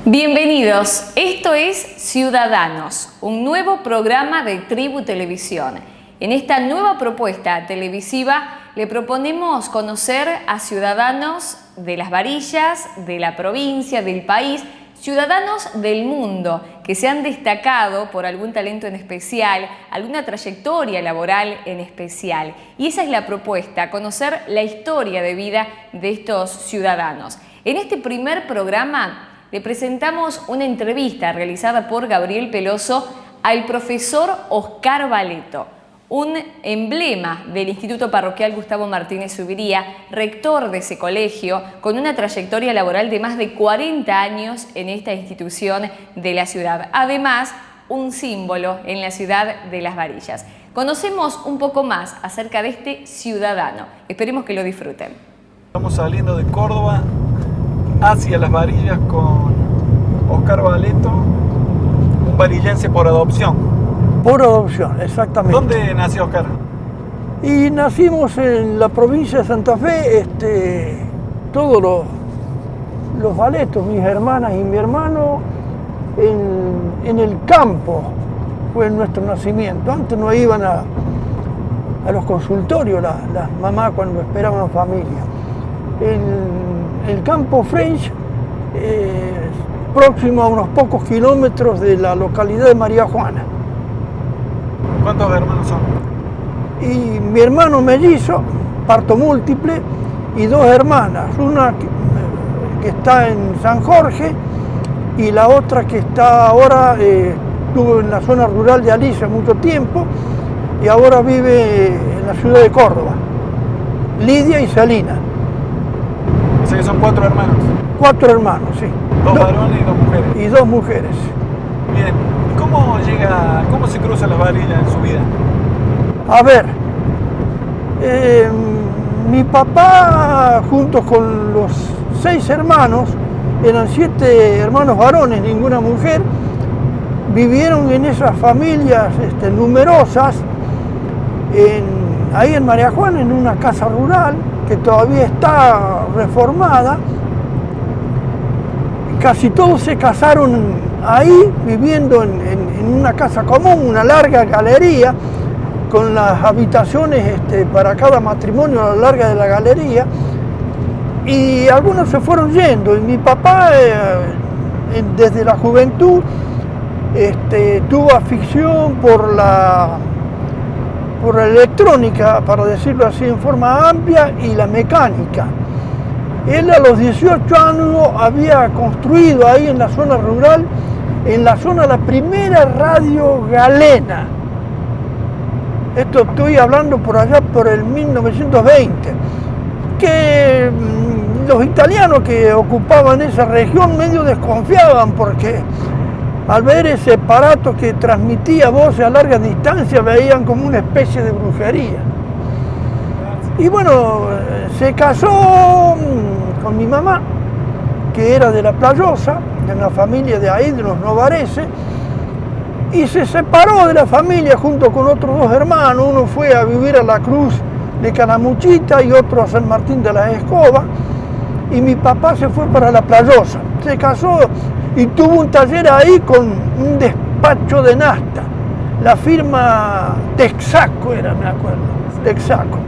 Bienvenidos, esto es Ciudadanos, un nuevo programa de Tribu Televisión. En esta nueva propuesta televisiva le proponemos conocer a ciudadanos de Las Varillas, de la provincia, del país, ciudadanos del mundo que se han destacado por algún talento en especial, alguna trayectoria laboral en especial. Y esa es la propuesta, conocer la historia de vida de estos ciudadanos. En este primer programa le presentamos una entrevista realizada por Gabriel Peloso al profesor Oscar Valeto, un emblema del Instituto Parroquial Gustavo Martínez Zuviría, rector de ese colegio, con una trayectoria laboral de más de 40 años en esta institución de la ciudad. Además, un símbolo en la ciudad de Las Varillas. Conocemos un poco más acerca de este ciudadano. Esperemos que lo disfruten. Estamos saliendo de Córdoba hacia Las Varillas con Oscar Valeto, un varillense por adopción. Por adopción, exactamente. ¿Dónde nació Oscar? Y nacimos en la provincia de Santa Fe, todos los Valetos, mis hermanas y mi hermano, en el campo fue nuestro nacimiento. Antes no iban a los consultorios las mamás cuando esperaban familia. El campo French, próximo a unos pocos kilómetros de la localidad de María Juana. ¿Cuántos hermanos son? Y mi hermano mellizo, parto múltiple, y dos hermanas, una que está en San Jorge y la otra que está ahora, estuvo en la zona rural de Alicia mucho tiempo y ahora vive en la ciudad de Córdoba, Lidia y Salina. O sea que son 4 hermanos. 4 hermanos, sí. 2 varones y 2 mujeres. Y 2 mujeres. Bien. ¿Y cómo se cruzan Las Varillas en su vida? A ver, mi papá junto con los 6 hermanos, eran 7 hermanos varones, ninguna mujer, vivieron en esas familias numerosas, ahí en María Juana, en una casa rural que todavía está reformada. Casi todos se casaron ahí, viviendo en una casa común, una larga galería, con las habitaciones para cada matrimonio a lo largo de la galería. Y algunos se fueron yendo, y mi papá desde la juventud tuvo afición por la electrónica, para decirlo así en forma amplia, y la mecánica. Él a los 18 años había construido ahí en la zona rural, en la zona, la primera radio galena. Esto estoy hablando por allá por el 1920, que los italianos que ocupaban esa región medio desconfiaban, porque al ver ese aparato que transmitía voces a larga distancia veían como una especie de brujería. Y bueno, se casó con mi mamá, que era de La Playosa, de una familia de ahí, de los Novareses, y se separó de la familia junto con otros 2 hermanos. Uno fue a vivir a la Cruz de Canamuchita y otro a San Martín de las Escobas, y mi papá se fue para La Playosa. Se casó y tuvo un taller ahí con un despacho de nafta. La firma Texaco era, me acuerdo, Texaco.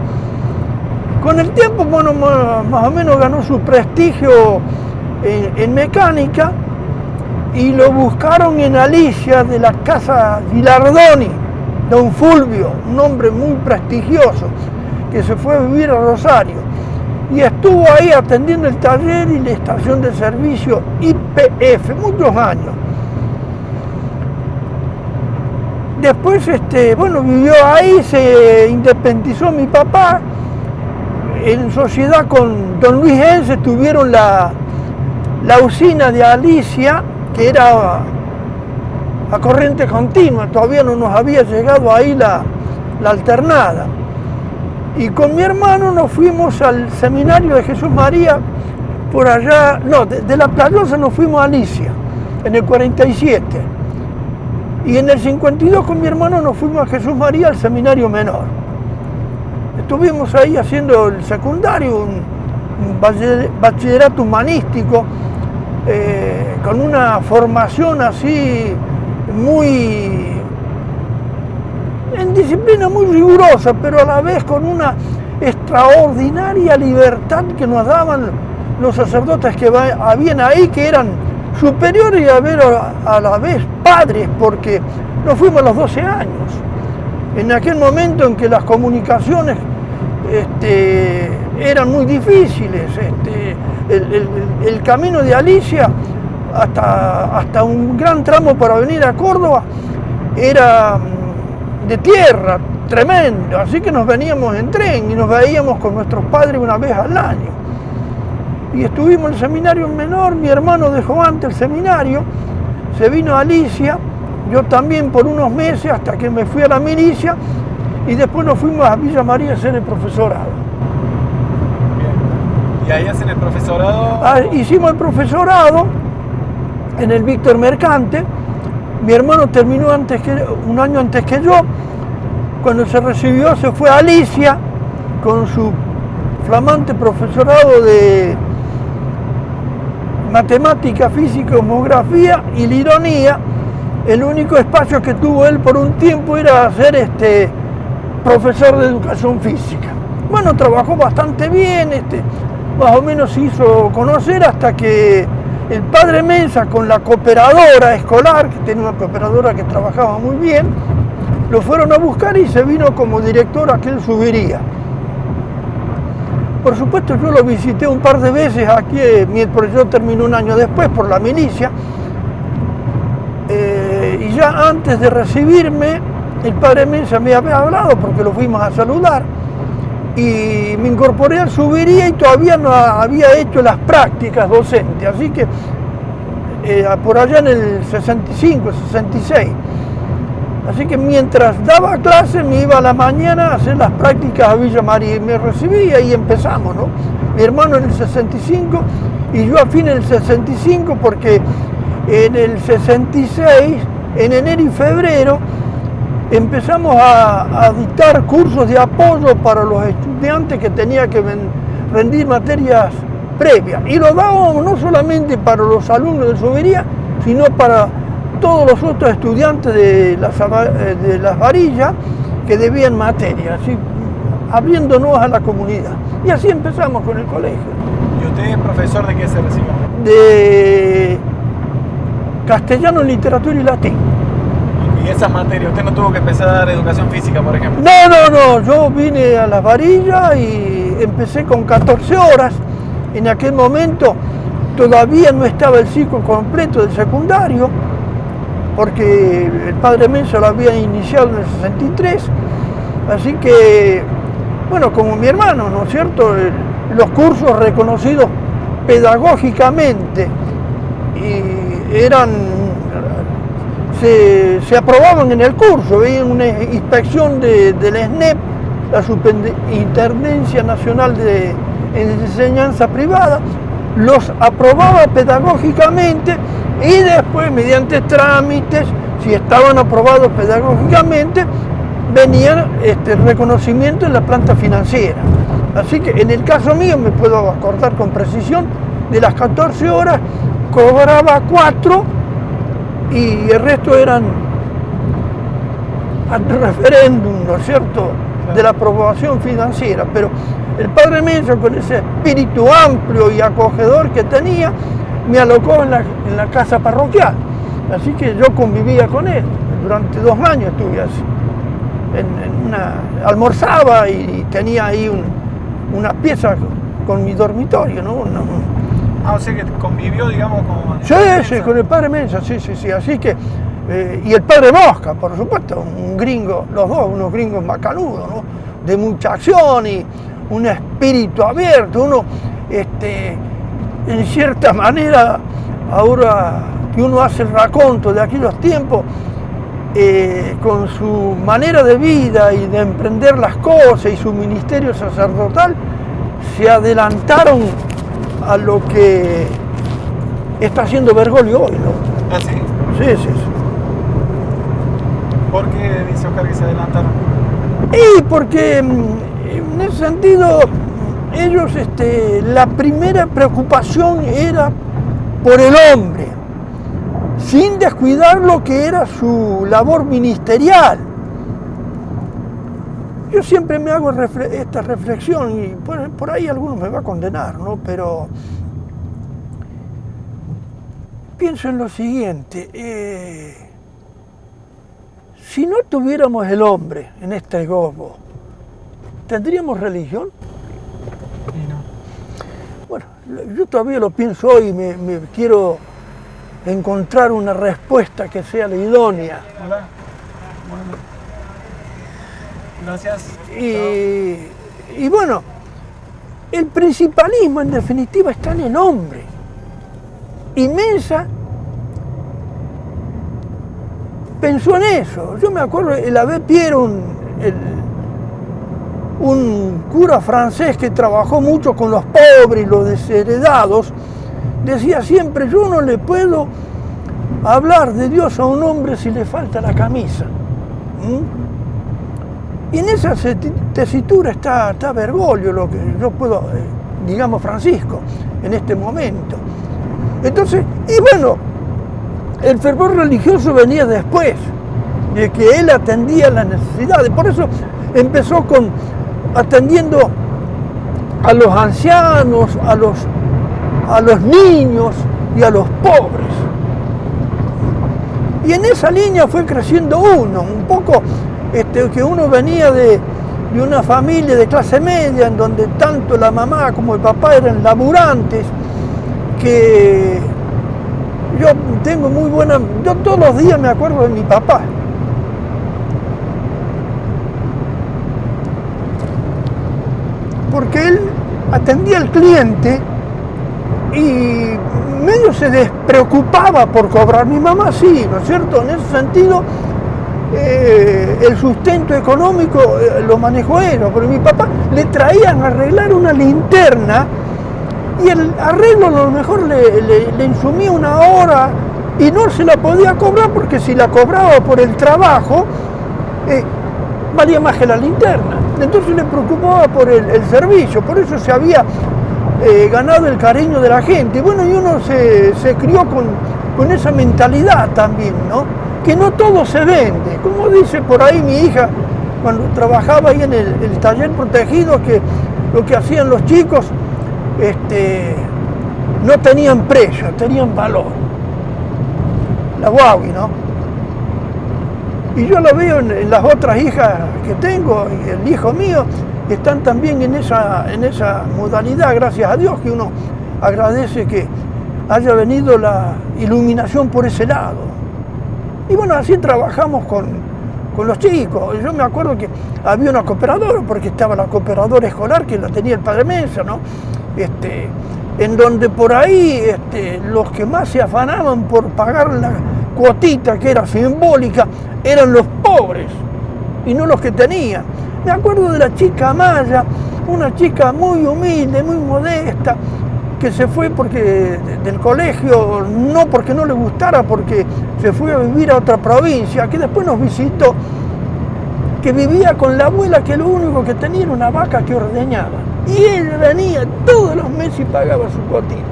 Con el tiempo, bueno, más o menos ganó su prestigio en mecánica y lo buscaron en Alicia, de la casa Gilardoni, don Fulvio, un hombre muy prestigioso, que se fue a vivir a Rosario. Y estuvo ahí atendiendo el taller y la estación de servicio YPF, muchos años. Después, vivió ahí, se independizó mi papá. En sociedad con don Luis Ense tuvieron la usina de Alicia, que era a corriente continua, todavía no nos había llegado ahí la alternada. Y con mi hermano nos fuimos al seminario de Jesús María, por allá, no, de La Playosa nos fuimos a Alicia, en el 47. Y en el 52 con mi hermano nos fuimos a Jesús María al seminario menor. Estuvimos ahí haciendo el secundario, un bachillerato humanístico, con una formación así en disciplina muy rigurosa, pero a la vez con una extraordinaria libertad que nos daban los sacerdotes que habían ahí, que eran superiores y a la vez padres, porque nos fuimos a los 12 años. En aquel momento en que las comunicaciones eran muy difíciles, el camino de Alicia hasta un gran tramo para venir a Córdoba era de tierra, tremendo, así que nos veníamos en tren y nos veíamos con nuestros padres una vez al año. Y estuvimos en el seminario menor, mi hermano dejó antes el seminario, se vino a Alicia, yo también por unos meses hasta que me fui a la milicia y después nos fuimos a Villa María a hacer el profesorado. Bien. ¿Y ahí hacen el profesorado? Hicimos el profesorado en el Víctor Mercante. Mi hermano terminó un año antes que yo. Cuando se recibió se fue a Alicia con su flamante profesorado de matemática, física, homografía, y la ironía, el único espacio que tuvo él por un tiempo era ser profesor de educación física. Bueno, trabajó bastante bien, más o menos se hizo conocer hasta que el padre Mensa, con la cooperadora escolar, que tenía una cooperadora que trabajaba muy bien, lo fueron a buscar y se vino como director a que él subiría. Por supuesto, yo lo visité un par de veces aquí, mientras yo terminé un año después por la milicia, y ya antes de recibirme, el padre Mensa me había hablado porque lo fuimos a saludar, y me incorporé al Subiría y todavía no había hecho las prácticas docentes, así que por allá en el 65, 66. Así que mientras daba clase me iba a la mañana a hacer las prácticas a Villa María y me recibía y empezamos, ¿no? Mi hermano en el 65 y yo a fin del 65, porque en el 66, en enero y febrero, empezamos a dictar cursos de apoyo para los estudiantes que tenían que rendir materias previas. Y lo dábamos no solamente para los alumnos de Subiría, sino para todos los otros estudiantes de las varillas que debían materias, así, abriéndonos a la comunidad. Y así empezamos con el colegio. ¿Y usted es profesor de qué se recibió? De castellano, literatura y latín. ¿Y esas materias? ¿Usted no tuvo que empezar a dar educación física, por ejemplo? No, yo vine a las varillas y empecé con 14 horas. En aquel momento todavía no estaba el ciclo completo del secundario, porque el padre Mensa lo había iniciado en el 63, así que, bueno, como mi hermano, ¿no es cierto?, los cursos reconocidos pedagógicamente se aprobaban en el curso, veía una inspección del SNEP, la Superintendencia Nacional de Enseñanza Privada, los aprobaba pedagógicamente y después, mediante trámites, si estaban aprobados pedagógicamente, venía el reconocimiento en la planta financiera. Así que en el caso mío, me puedo acordar con precisión, de las 14 horas cobraba 4 y el resto eran al referéndum, ¿no es cierto?, de la aprobación financiera. Pero el padre Mensa, con ese espíritu amplio y acogedor que tenía, me alocó en la casa parroquial. Así que yo convivía con él. Durante 2 años estuve así. Almorzaba y tenía ahí una pieza con mi dormitorio, ¿no? O sea que convivió, digamos, con... Sí, con el padre Mensa, sí. Así que, y el padre Mosca, por supuesto, un gringo, los dos, unos gringos macanudos, ¿no?, de mucha acción y un espíritu abierto. Uno, en cierta manera, ahora que uno hace el raconto de aquellos tiempos, con su manera de vida y de emprender las cosas y su ministerio sacerdotal, se adelantaron a lo que está haciendo Bergoglio hoy, ¿no? ¿Ah, sí? Sí. ¿Por qué dice Oscar que se adelantaron? Y porque en ese sentido ellos, la primera preocupación era por el hombre, sin descuidar lo que era su labor ministerial. Yo siempre me hago esta reflexión y por ahí algunos me va a condenar, ¿no? Pero pienso en lo siguiente, si no tuviéramos el hombre en este globo, ¿tendríamos religión? Y no. Bueno, yo todavía lo pienso hoy y me quiero encontrar una respuesta que sea la idónea. Hola. Bueno. Gracias. Y bueno, el principalismo en definitiva está en el hombre. Y Mesa pensó en eso. Yo me acuerdo, el Abbé Pierre, un cura francés que trabajó mucho con los pobres y los desheredados, decía siempre: yo no le puedo hablar de Dios a un hombre si le falta la camisa. Y en esa tesitura está Bergoglio, lo que yo puedo, digamos, Francisco, en este momento. Entonces, y bueno, el fervor religioso venía después, de que él atendía las necesidades. Por eso empezó atendiendo a los ancianos, a los niños y a los pobres. Y en esa línea fue creciendo uno, un poco que uno venía de una familia de clase media, en donde tanto la mamá como el papá eran laburantes, que yo tengo yo todos los días me acuerdo de mi papá. Porque él atendía al cliente y medio se despreocupaba por cobrar. Mi mamá sí, ¿no es cierto? En ese sentido, el sustento económico lo manejó él, pero mi papá le traían a arreglar una linterna y el arreglo a lo mejor le insumía una hora y no se la podía cobrar, porque si la cobraba por el trabajo, valía más que la linterna. Entonces le preocupaba por el servicio, por eso se había ganado el cariño de la gente. Bueno, y uno se crió con esa mentalidad también, ¿no? Que no todo se vende. Como dice por ahí mi hija, cuando trabajaba ahí en el taller protegido, que lo que hacían los chicos no tenían precio, tenían valor. La Huawei, ¿no? Y yo lo veo en las otras hijas que tengo, y el hijo mío, que están también en esa modalidad, gracias a Dios, que uno agradece que haya venido la iluminación por ese lado. Y bueno, así trabajamos con los chicos. Yo me acuerdo que había una cooperadora, porque estaba la cooperadora escolar, que la tenía el padre Mesa, ¿no? En donde por ahí los que más se afanaban por pagar la cuotita, que era simbólica, eran los pobres y no los que tenían. Me acuerdo de la chica Maya, una chica muy humilde, muy modesta, que se fue del colegio, no porque no le gustara, porque se fue a vivir a otra provincia, que después nos visitó, que vivía con la abuela, que lo único que tenía era una vaca que ordeñaba. Y ella venía todos los meses y pagaba su cuotita.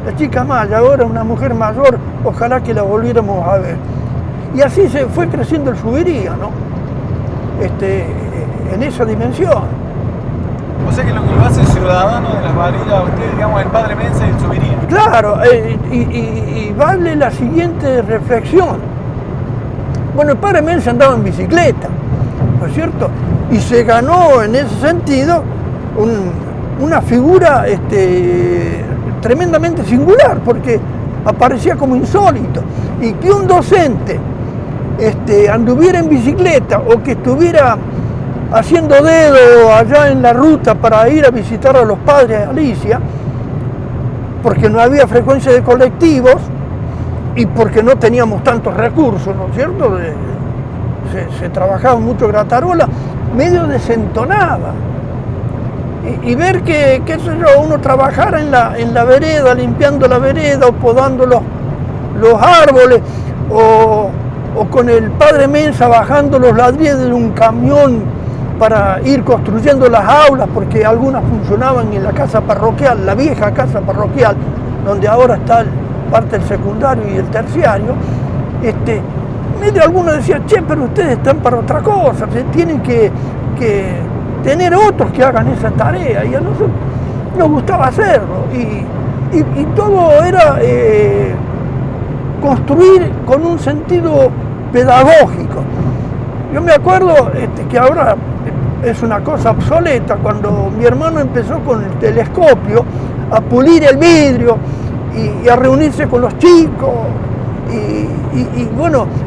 La chica Maya, ahora una mujer mayor, ojalá que la volviéramos a ver. Y así se fue creciendo el Subiría, ¿no? En esa dimensión. O sea que lo que lo hace ciudadano de las Varillas, usted, digamos, el padre Mesa y el Subiría. Claro, y vale la siguiente reflexión. Bueno, el padre Mesa andaba en bicicleta, ¿no es cierto? Y se ganó en ese sentido una figura tremendamente singular, porque aparecía como insólito. Y que un docente anduviera en bicicleta, o que estuviera haciendo dedo allá en la ruta para ir a visitar a los padres de Alicia, porque no había frecuencia de colectivos y porque no teníamos tantos recursos, ¿no es cierto? Se trabajaba mucho gratarola, medio desentonaba. Y ver que, qué sé yo, uno trabajara en la vereda, limpiando la vereda o podando los árboles, o con el padre Mesa bajando los ladrillos de un camión para ir construyendo las aulas, porque algunas funcionaban en la casa parroquial, la vieja casa parroquial, donde ahora está parte del secundario y el terciario, medio algunos decían, che, pero ustedes están para otra cosa, tienen que tener otros que hagan esa tarea, y a nosotros nos gustaba hacerlo, y todo era construir con un sentido pedagógico. Yo me acuerdo que ahora es una cosa obsoleta, cuando mi hermano empezó con el telescopio a pulir el vidrio y a reunirse con los chicos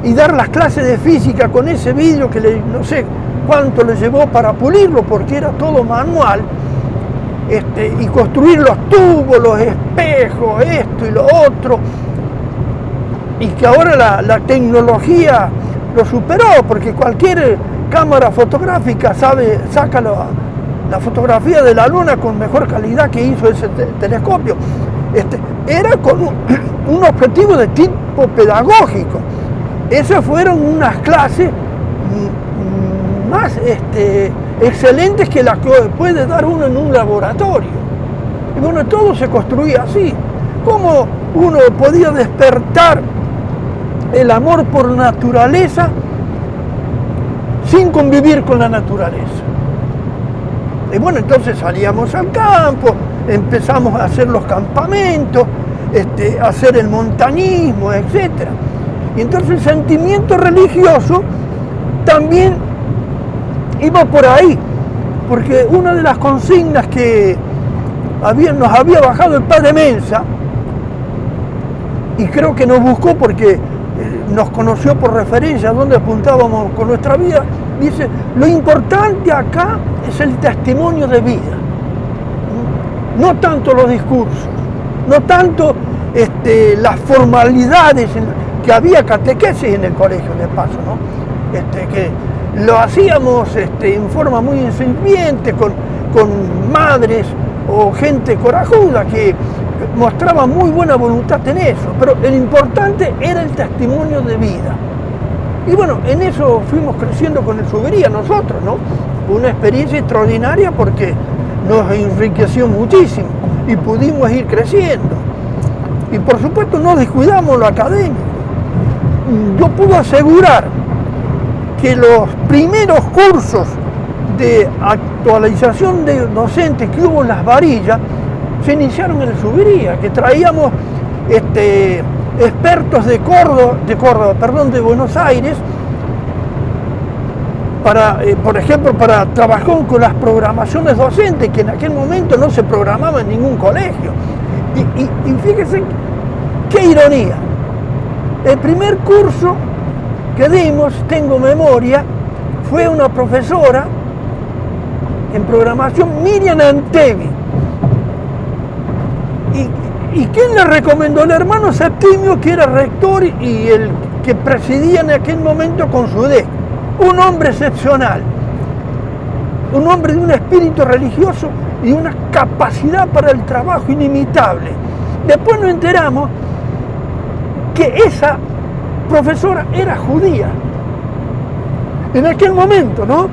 y dar las clases de física con ese vidrio que no sé cuánto le llevó para pulirlo porque era todo manual, y construir los tubos, los espejos, esto y lo otro, y que ahora la tecnología lo superó, porque cualquier cámara fotográfica saca la fotografía de la luna con mejor calidad que hizo ese telescopio. Era con un objetivo de tipo pedagógico. Esas fueron unas clases más excelentes que las que puede dar uno en un laboratorio. Y bueno, todo se construía así. ¿Cómo uno podía despertar el amor por naturaleza sin convivir con la naturaleza? Y bueno, entonces salíamos al campo, empezamos a hacer los campamentos, a hacer el montañismo, etc. Y entonces el sentimiento religioso también iba por ahí, porque una de las consignas que nos había bajado el padre Mensa, y creo que nos buscó porque nos conoció por referencia a dónde apuntábamos con nuestra vida, dice, lo importante acá es el testimonio de vida, no tanto los discursos, no tanto las formalidades, que había catequesis en el colegio, de paso, ¿no? Que lo hacíamos en forma muy incipiente, con madres o gente corajuda que mostraba muy buena voluntad en eso, pero el importante era el testimonio de vida. Y bueno, en eso fuimos creciendo con el Subería nosotros, ¿no? Una experiencia extraordinaria porque nos enriqueció muchísimo y pudimos ir creciendo. Y por supuesto no descuidamos lo académico. Yo puedo asegurar que los primeros cursos de actualización de docentes que hubo en Las Varillas se iniciaron en el Subería, que traíamos expertos de Buenos Aires, por ejemplo, para trabajar con las programaciones docentes, que en aquel momento no se programaba en ningún colegio. Y fíjense qué ironía. El primer curso que dimos, tengo memoria, fue una profesora en programación, Miriam Antevi. ¿Y quién le recomendó? El hermano Septimio, que era rector y el que presidía en aquel momento con su D. Un hombre excepcional, un hombre de un espíritu religioso y una capacidad para el trabajo inimitable. Después nos enteramos que esa profesora era judía. En aquel momento, ¿no?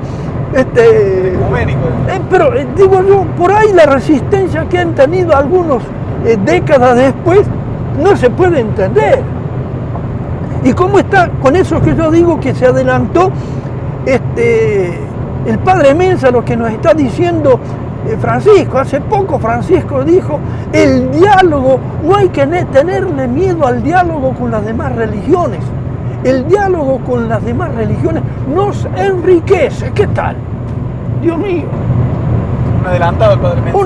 Pero digo yo, por ahí la resistencia que han tenido algunos décadas después no se puede entender. Y cómo está, con eso que yo digo que se adelantó el padre Mensa, lo que nos está diciendo Francisco. Hace poco Francisco dijo, el diálogo, no hay que tenerle miedo al diálogo con las demás religiones. El diálogo con las demás religiones nos enriquece. ¿Qué tal? Dios mío. Un adelantado el padre Mensa.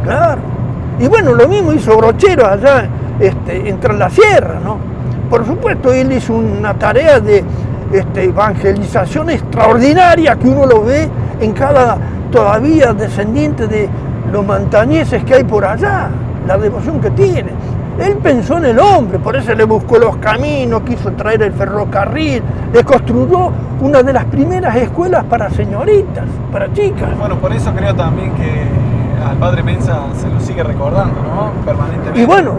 Claro. Y bueno, lo mismo hizo Brochero allá entre la sierra, ¿no? Por supuesto, él hizo una tarea de evangelización extraordinaria que uno lo ve en cada todavía descendiente de los montañeses que hay por allá, la devoción que tiene. Él pensó en el hombre, por eso le buscó los caminos, quiso traer el ferrocarril, le construyó una de las primeras escuelas para señoritas, para chicas. Bueno, por eso creo también que al padre Mensa se lo sigue recordando, ¿no? Permanentemente. Y bueno.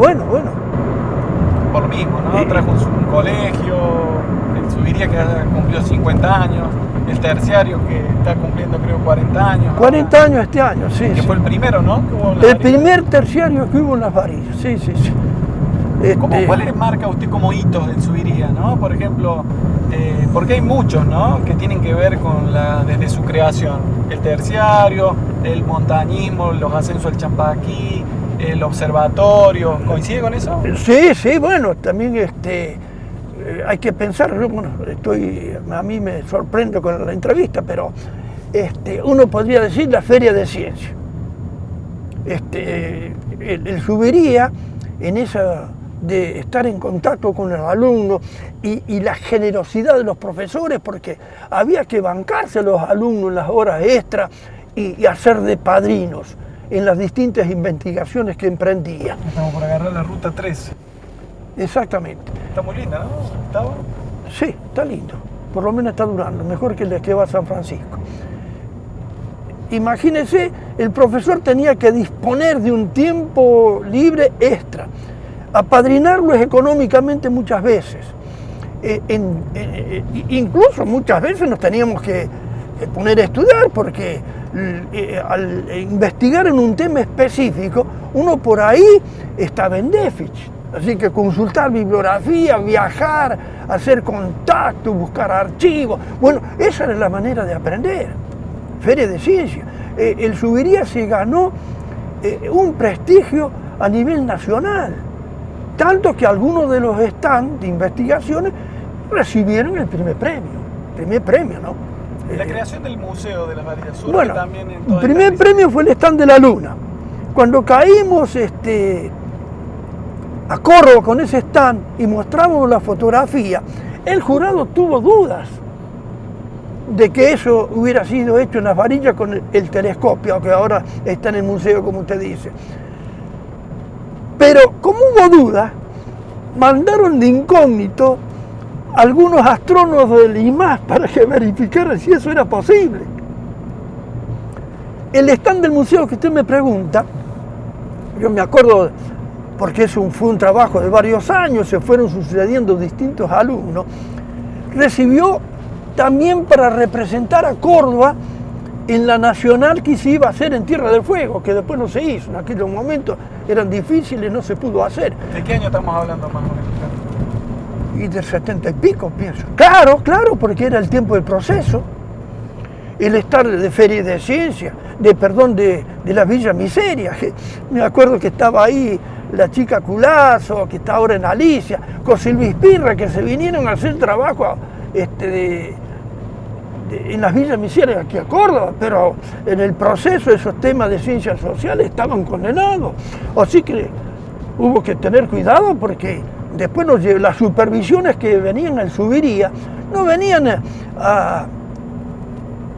Por lo mismo, ¿no? Trajo un colegio, el subiría que cumplió 50 años, el terciario que está cumpliendo creo 40 años. 40 años este año, sí. Que sí. fue el primero, ¿no? Que hubo en las El varillas. primer terciario que hubo en las varillas, sí, sí, sí. ¿Cuáles marca usted como hitos del Subiría, no? Por ejemplo, porque hay muchos, ¿no? Que tienen que ver con desde su creación. El terciario, el montañismo, los ascensos al Champaquí, el observatorio. ¿Coincide con eso? Sí, sí, bueno, también hay que pensar, yo, bueno, a mí me sorprendo con la entrevista, pero uno podría decir la feria de ciencia. El Subiría, en esa de estar en contacto con los alumnos y la generosidad de los profesores, porque había que bancarse a los alumnos en las horas extras y hacer de padrinos en las distintas investigaciones que emprendía. Estamos por agarrar la ruta 3. Exactamente. Está muy linda, ¿no, Gustavo? Sí, está lindo. Por lo menos está durando, mejor que el que va a San Francisco. Imagínense, el profesor tenía que disponer de un tiempo libre extra, apadrinarlos económicamente muchas veces. Incluso muchas veces nos teníamos que poner a estudiar porque al investigar en un tema específico, uno por ahí estaba en déficit. Así que consultar bibliografía, viajar, hacer contacto, buscar archivos. Bueno, esa era la manera de aprender. Feria de ciencia. El Subiría se ganó un prestigio a nivel nacional. Tanto que algunos de los stands de investigaciones recibieron el primer premio, ¿no? La creación del Museo de las Varillas Sur, bueno, también en el toda primer premio fue el stand de la Luna. Cuando caímos a Córdoba con ese stand y mostramos la fotografía, el jurado tuvo dudas de que eso hubiera sido hecho en las varillas con el telescopio, que ahora está en el museo, como usted dice. Pero como hubo dudas, mandaron de incógnito algunos astrónomos del IMAS para que verificaran si eso era posible. El stand del museo que usted me pregunta, yo me acuerdo, porque eso fue un trabajo de varios años, se fueron sucediendo distintos alumnos, recibió también para representar a Córdoba en la nacional que se iba a hacer en Tierra del Fuego, que después no se hizo, en aquellos momentos eran difíciles, no se pudo hacer. ¿De qué año estamos hablando más o menos? Y del 70 y pico, pienso. Claro, porque era el tiempo del proceso. El estar de Feria de Ciencia, de la Villa Miseria. Me acuerdo que estaba ahí la chica Culazo, que está ahora en Alicia, con Silvia Ispirra, que se vinieron a hacer trabajo en las Villas Miserias aquí a Córdoba, pero en el proceso esos temas de ciencias sociales estaban condenados. Así que hubo que tener cuidado porque después las supervisiones que venían al Subiría no venían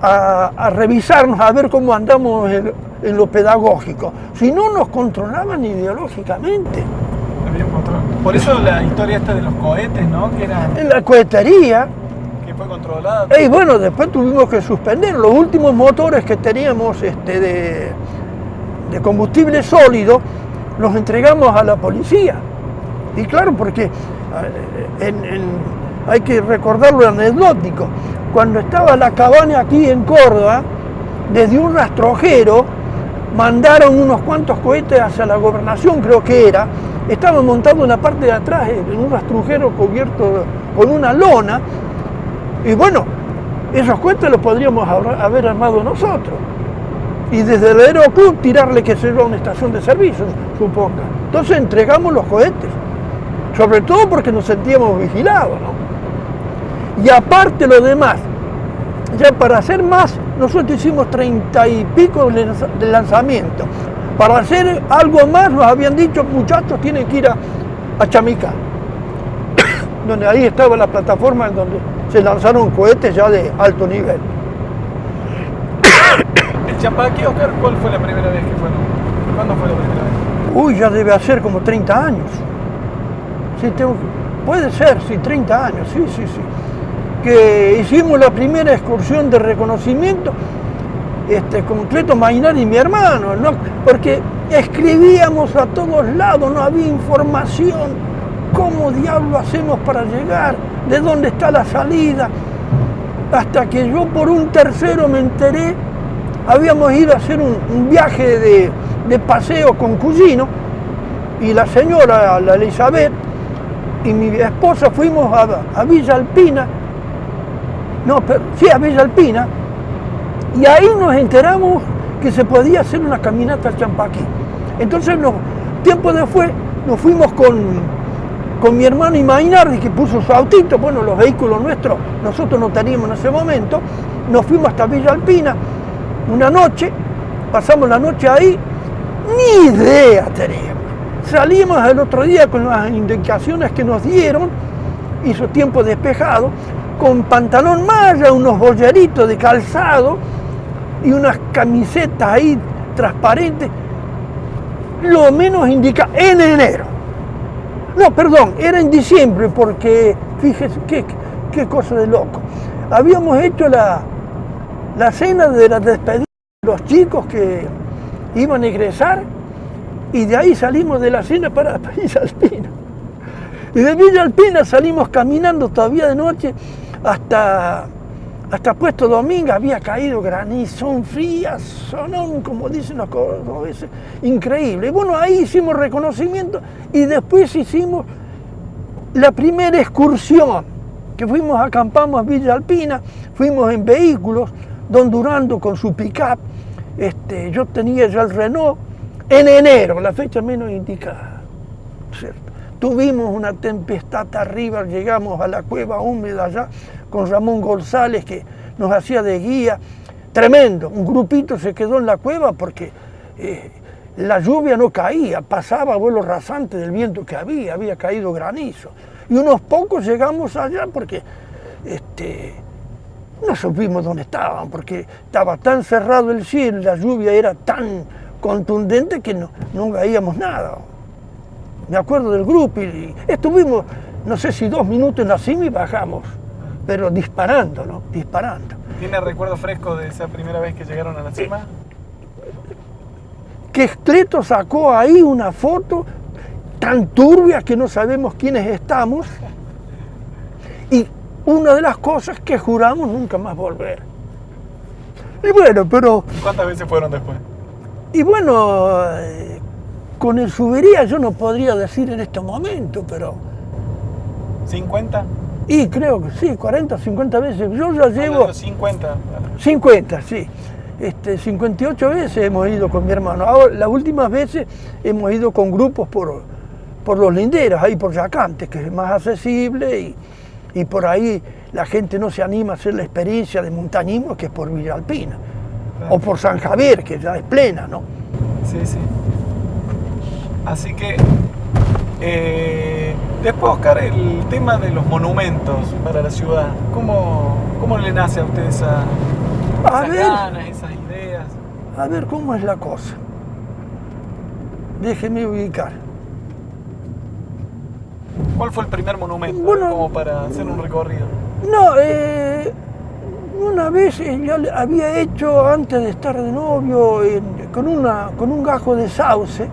a revisarnos, a ver cómo andamos en lo pedagógico, sino nos controlaban ideológicamente. Había un control. Por eso la historia esta de los cohetes, ¿no? Que eran... En la cohetería. Que fue controlada. Y bueno, después tuvimos que suspender los últimos motores que teníamos de combustible sólido, los entregamos a la policía. Y claro, porque hay que recordar lo anecdótico. Cuando estaba la cabaña aquí en Córdoba, desde un rastrojero mandaron unos cuantos cohetes hacia la gobernación, creo que era. Estaban montados en la parte de atrás, en un rastrojero cubierto con una lona. Y bueno, esos cohetes los podríamos haber armado nosotros. Y desde el aeroclub tirarle, que se a una estación de servicio, suponga. Entonces entregamos los cohetes. Sobre todo porque nos sentíamos vigilados, ¿no? Y aparte lo demás, ya para hacer más, nosotros hicimos 30 y pico de lanzamiento. Para hacer algo más nos habían dicho, muchachos, tienen que ir a Chamicá, donde ahí estaba la plataforma en donde se lanzaron cohetes ya de alto nivel. ¿El Champaquí, Oscar, cuál fue la primera vez que fueron? ¿Cuándo fue la primera vez? Uy, ya debe hacer como 30 años. Sí, puede ser, sí, 30 años, sí. Que hicimos la primera excursión de reconocimiento con Cleto Mainar y mi hermano, ¿no? Porque escribíamos a todos lados, no había información ¿cómo diablo hacemos para llegar? ¿De dónde está la salida? Hasta que yo por un tercero me enteré, habíamos ido a hacer un viaje de paseo con Cuyino, y la señora, la Elizabeth, y mi esposa fuimos a Villa Alpina, a Villa Alpina, y ahí nos enteramos que se podía hacer una caminata al Champaquí. Entonces, tiempo después, nos fuimos con mi hermano Imaginardi, que puso su autito, bueno, los vehículos nuestros, nosotros no teníamos en ese momento, nos fuimos hasta Villa Alpina, una noche, pasamos la noche ahí, ni idea teníamos. Salimos el otro día con las indicaciones que nos dieron, hizo tiempo despejado, con pantalón malla, unos bolleritos de calzado y unas camisetas ahí transparentes, lo menos indica en enero. No, perdón, era en diciembre, porque fíjese qué cosa de loco. Habíamos hecho la cena de la despedida de los chicos que iban a egresar, y de ahí salimos de la cena para Villa Alpina. Y de Villa Alpina salimos caminando todavía de noche hasta Puesto Domingo. Había caído granizo, son frías, son, como dicen los cordobeses, increíble. Y bueno, ahí hicimos reconocimiento y después hicimos la primera excursión, que fuimos, acampamos a Villa Alpina, fuimos en vehículos, don Durando con su pick-up, yo tenía ya el Renault, en enero, la fecha menos indicada, ¿cierto? Tuvimos una tempestad arriba, llegamos a la cueva húmeda allá con Ramón González, que nos hacía de guía, tremendo. Un grupito se quedó en la cueva porque la lluvia no caía, pasaba a vuelo rasante del viento que había caído granizo. Y unos pocos llegamos allá porque no supimos dónde estaban, porque estaba tan cerrado el cielo, la lluvia era tan contundente que no veíamos nada. Me acuerdo del grupo y estuvimos, no sé si 2 minutos en la cima y bajamos, pero disparando, ¿no? Disparando. ¿Tiene recuerdo fresco de esa primera vez que llegaron a la cima? Que Cleto sacó ahí una foto tan turbia que no sabemos quiénes estamos, y una de las cosas que juramos nunca más volver. Y bueno, pero... ¿Cuántas veces fueron después? Y bueno, con el Subiría yo no podría decir en este momento, pero... ¿50? Y creo que sí, 40, 50 veces. Yo ya llevo... 50. 50, sí. 58 veces hemos ido con mi hermano. Ahora, las últimas veces hemos ido con grupos por los linderos, ahí por Yacantes, que es más accesible, y por ahí la gente no se anima a hacer la experiencia de montañismo, que es por Villa Alpina. O por San Javier, que ya es plena, ¿no? Sí. Así que, después, Oscar, el tema de los monumentos para la ciudad, ¿cómo le nace a usted esas ganas, esas ideas? A ver cómo es la cosa. Déjeme ubicar. ¿Cuál fue el primer monumento? Bueno, como para hacer un recorrido. No, una vez yo había hecho, antes de estar de novio, con un gajo de sauce,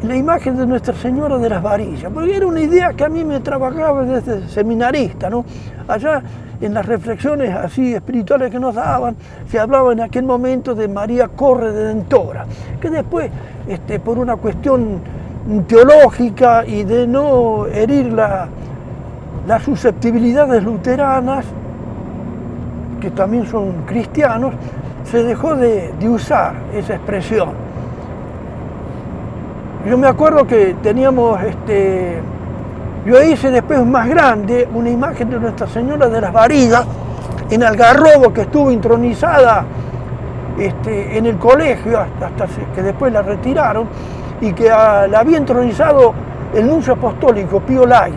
la imagen de Nuestra Señora de las Varillas, porque era una idea que a mí me trabajaba desde seminarista, ¿no? Allá en las reflexiones así espirituales que nos daban, se hablaba en aquel momento de María Corredentora, que después, por una cuestión teológica y de no herir las susceptibilidades luteranas, que también son cristianos, se dejó de usar esa expresión. Yo me acuerdo que teníamos, yo hice después más grande una imagen de Nuestra Señora de las Varillas en Algarrobo, que estuvo intronizada en el colegio hasta que después la retiraron, y que la había entronizado el nuncio apostólico Pío Lagui.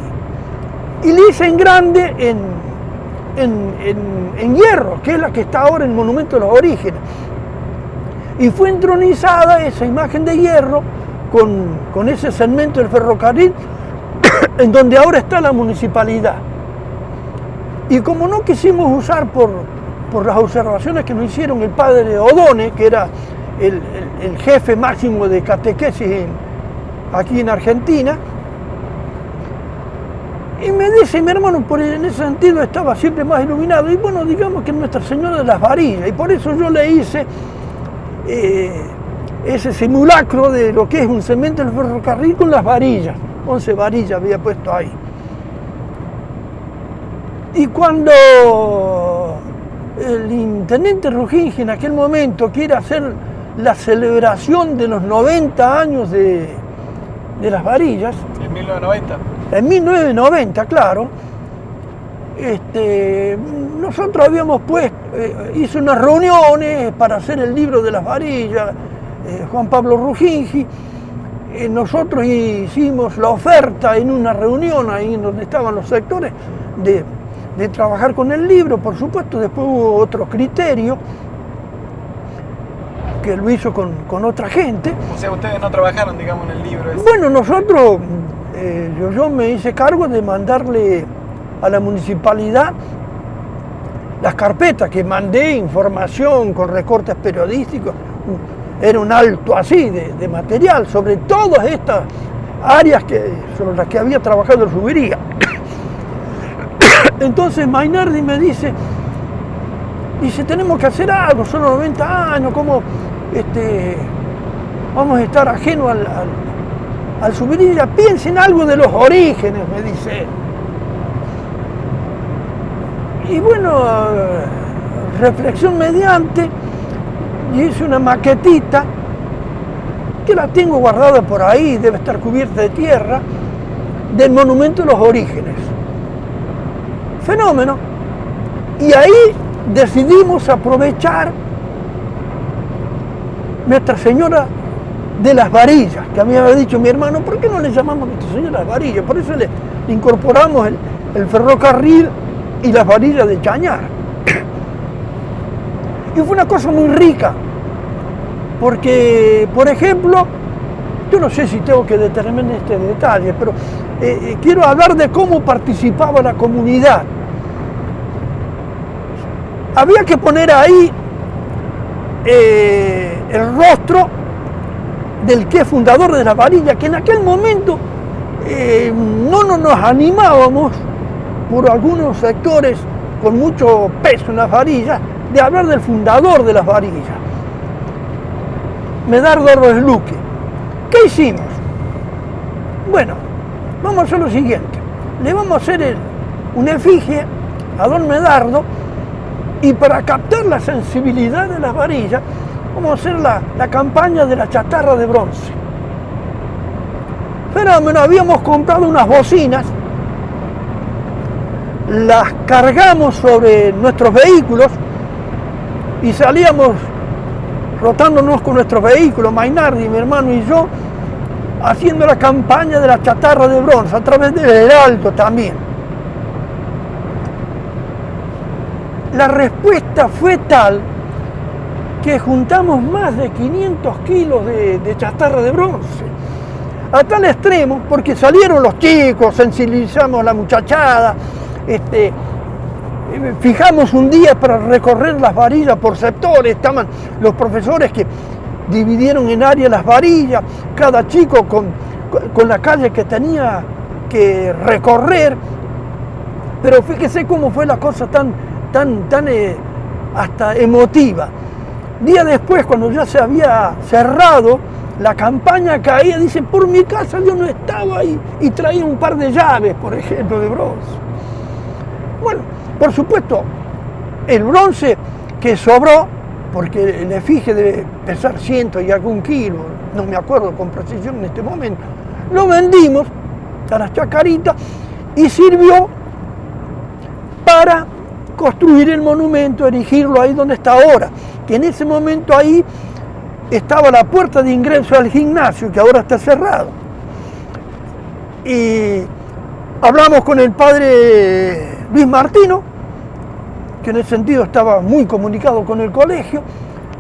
Y la hice en grande en hierro, que es la que está ahora en el Monumento de los Orígenes. Y fue entronizada esa imagen de hierro con ese segmento del ferrocarril en donde ahora está la municipalidad. Y como no quisimos usar por las observaciones que nos hicieron el padre Odone, que era el jefe máximo de catequesis aquí en Argentina, Y me dice mi hermano, en ese sentido estaba siempre más iluminado. Y bueno, digamos que Nuestra Señora de las Varillas. Y por eso yo le hice ese simulacro de lo que es un cemento del ferrocarril con las varillas. 11 varillas había puesto ahí. Y cuando el intendente Rujinji en aquel momento quiere hacer la celebración de los 90 años de las varillas. ¿En 1990? En 1990, claro. Nosotros habíamos hizo unas reuniones para hacer el libro de las varillas, Juan Pablo Rujinji. Nosotros hicimos la oferta en una reunión ahí en donde estaban los sectores de trabajar con el libro. Por supuesto, después hubo otro criterio que lo hizo con otra gente. O sea, ustedes no trabajaron, digamos, en el libro ese. Bueno, nosotros, yo me hice cargo de mandarle a la municipalidad las carpetas que mandé, información con recortes periodísticos. Era un alto así de material sobre todas estas áreas sobre las que había trabajado el Subiría. Entonces Mainardi me dice, tenemos que hacer algo, son los 90 años, ¿cómo vamos a estar ajenos al Subiría? Piensen algo de los orígenes, me dice él. Y bueno, reflexión mediante, y hice una maquetita que la tengo guardada por ahí, debe estar cubierta de tierra, del monumento de los orígenes. Fenómeno. Y ahí decidimos aprovechar Nuestra Señora de las Varillas, que a mí me había dicho mi hermano, ¿por qué no le llamamos Nuestra Señora de las Varillas? Por eso le incorporamos el ferrocarril y las varillas de Chañar. Y fue una cosa muy rica, porque, por ejemplo, yo no sé si tengo que determinar este detalle, pero quiero hablar de cómo participaba la comunidad. Había que poner ahí el rostro del que es fundador de la varilla, que en aquel momento no nos animábamos, por algunos sectores con mucho peso en las varillas, de hablar del fundador de las varillas, Medardo Luque. ¿Qué hicimos? Bueno, vamos a hacer lo siguiente. Le vamos a hacer una efigie a don Medardo, y para captar la sensibilidad de las varillas, vamos a hacer la campaña de la chatarra de bronce. Fenómeno, habíamos comprado unas bocinas, las cargamos sobre nuestros vehículos y salíamos rotándonos con nuestros vehículos, Mainardi, mi hermano y yo, haciendo la campaña de la chatarra de bronce a través del heraldo también. La respuesta fue tal que juntamos más de 500 kilos de chatarra de bronce, a tal extremo, porque salieron los chicos, sensibilizamos a la muchachada, fijamos un día para recorrer las varillas por sectores, estaban los profesores que dividieron en área las varillas, cada chico con la calle que tenía que recorrer, pero fíjese cómo fue la cosa tan hasta emotiva. Día después, cuando ya se había cerrado, la campaña caía, dicen, por mi casa yo no estaba ahí, y traía un par de llaves, por ejemplo, de bronce. Bueno, por supuesto, el bronce que sobró, porque el efigie debe pesar 100 y algún kilo, no me acuerdo con precisión en este momento, lo vendimos a las chacaritas y sirvió para construir el monumento, erigirlo ahí donde está ahora, que en ese momento ahí estaba la puerta de ingreso al gimnasio, que ahora está cerrado. Y hablamos con el padre Luis Martino, que en ese sentido estaba muy comunicado con el colegio.